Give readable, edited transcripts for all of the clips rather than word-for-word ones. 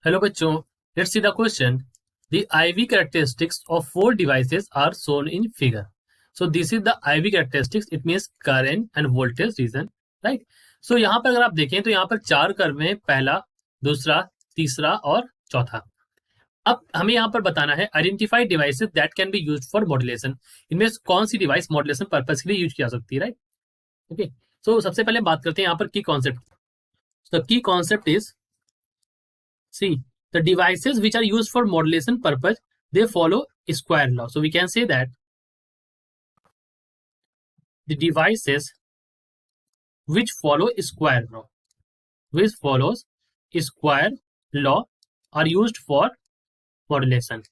Hello बच्चों, let's see the question. The IV characteristics of four devices are shown in figure. So this is the IV characteristics. It means current and voltage region, right? So यहाँ पर अगर आप देखें तो यहाँ पर चार कर्व हैं, पहला, दूसरा, तीसरा और चौथा. अब हमें यहाँ पर बताना है identify devices that can be used for modulation. इनमें कौन सी डिवाइस मॉड्यूलेशन पर्पज के लिए यूज किया सकती है, राइट? ओके, सो सबसे पहले बात करते हैं यहाँ पर की concept. The key concept is see the devices which are used for modulation purpose, they follow square law. So we can say that the devices which follow square law are used for modulation.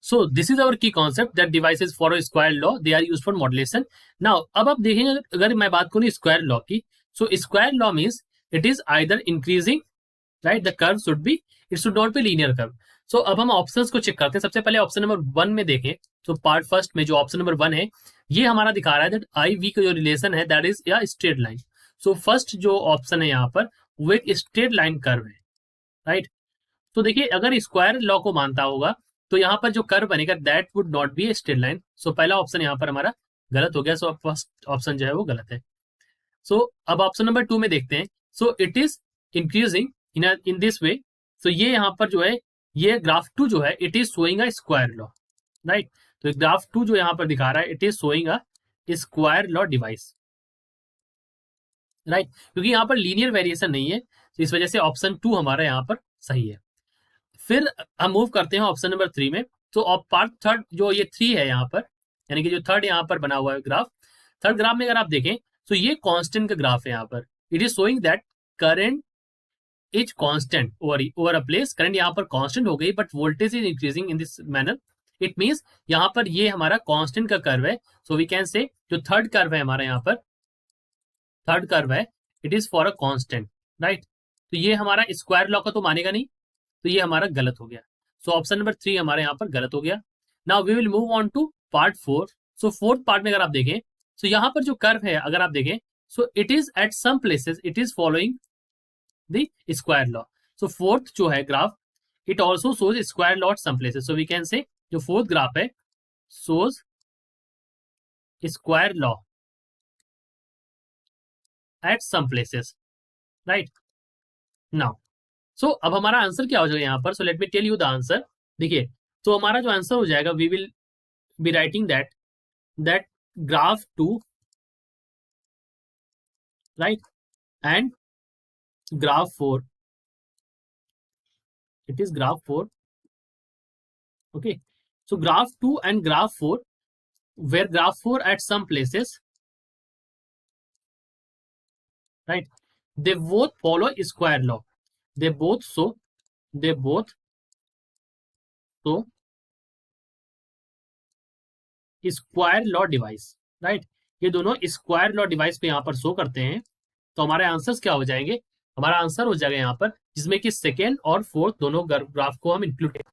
So this is our key concept that devices follow square law, they are used for modulation. Now अब आप देखेंगे अगर मैं बात करूं square law की, so square law means it is either increasing, right? The curve should be, it should not be linear curve. So अब हम ऑप्शंस को चेक करते हैं. सबसे पहले ऑप्शन नंबर 1 में देखें तो पार्ट फर्स्ट में जो ऑप्शन नंबर 1 है ये हमारा दिखा रहा है दैट आई वी का जो रिलेशन है दैट इज या स्ट्रेट लाइन. सो फर्स्ट जो ऑप्शन है यहाँ पर वो एक स्ट्रेट लाइन कर्व है, राइट? तो देखिए अगर स्क्वायर लॉ को मानता होगा तो यहाँ पर जो कर्व बनेगा that would not be a straight line. So पहला ऑप्शन यहाँ पर हमारा गलत हो गया. सो फर्स्ट ऑप्शन जो है वो गलत है. सो अब ऑप्शन नंबर 2 में देखते हैं. सो it is increasing in this way. तो ये यहाँ पर जो है ये ग्राफ 2 जो है it is showing a square law, right? तो ग्राफ 2 जो यहाँ पर दिखा रहा है it is showing a square law device, right? क्योंकि यहाँ पर लीनियर वेरिएशन नहीं है तो इस वजह से ऑप्शन 2 हमारा यहाँ पर सही है. फिर हम मूव करते हैं ऑप्शन नंबर 3 में. तो पार्ट थर्ड जो ये 3 है यहाँ पर, यानी कि जो थर्ड यहाँ पर बना हुआ है ग्राफ, थर्ड ग्राफ में अगर आप देखें तो ये कांस्टेंट का ग्राफ है. यहाँ पर it is showing that current is constant over a place. Current यहाँ पर कांस्टेंट हो गई but voltage is increasing in this manner. It means यहाँ पर ये हमारा कांस्टेंट का कर्व है. सो वी कैन से जो थर्ड कर्व है हमारा यहाँ पर, थर्ड कर्व है it is for a constant, right? तो ये हमारा स्क्वायर लॉ का तो मानेगा नहीं, तो ये हमारा गलत हो गया. सो ऑप्शन नंबर 3 हमारे यहाँ पर गलत हो गया. Now we will move on to part 4. So fourth part में अगर आप देखें तो यहाँ पर जो कर्व है अगर आप देखें so it is at some places it is following the square law. So fourth जो है graph it also shows square law at some places. So we can say जो फोर्थ ग्राफ है shows square law at some places, right? Now so अब हमारा answer क्या हो जाएगा यहाँ पर. So let me tell you the answer. देखिए तो हमारा जो आंसर हो जाएगा we will be writing that graph 2, right, and graph 4. It is graph 4. Okay. So graph 2 and graph 4, where graph 4 at some places, right, they both follow square law. They both show square law device, right? ये दोनों square law device पे यहाँ पर show करते हैं. तो हमारे answers क्या हो जाएंगे? हमारा आंसर हो जाएगा यहाँ पर जिसमें कि सेकेंड और फोर्थ दोनों ग्राफ को हम इंक्लूड करें.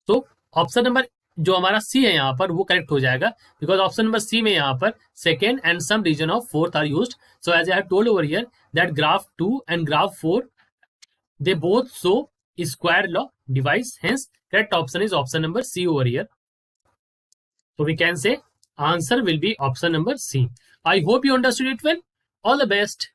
तो ऑप्शन नंबर जो हमारा सी है यहाँ पर वो करेक्ट हो जाएगा बिकॉज ऑप्शन नंबर सी में यहाँ पर second and some region of fourth are used. So as I have told over here that graph 2 and graph 4 they both show square law devices. Hence correct option is option number C over here. So we can say answer will be option number C. I hope you understood it well. All the best.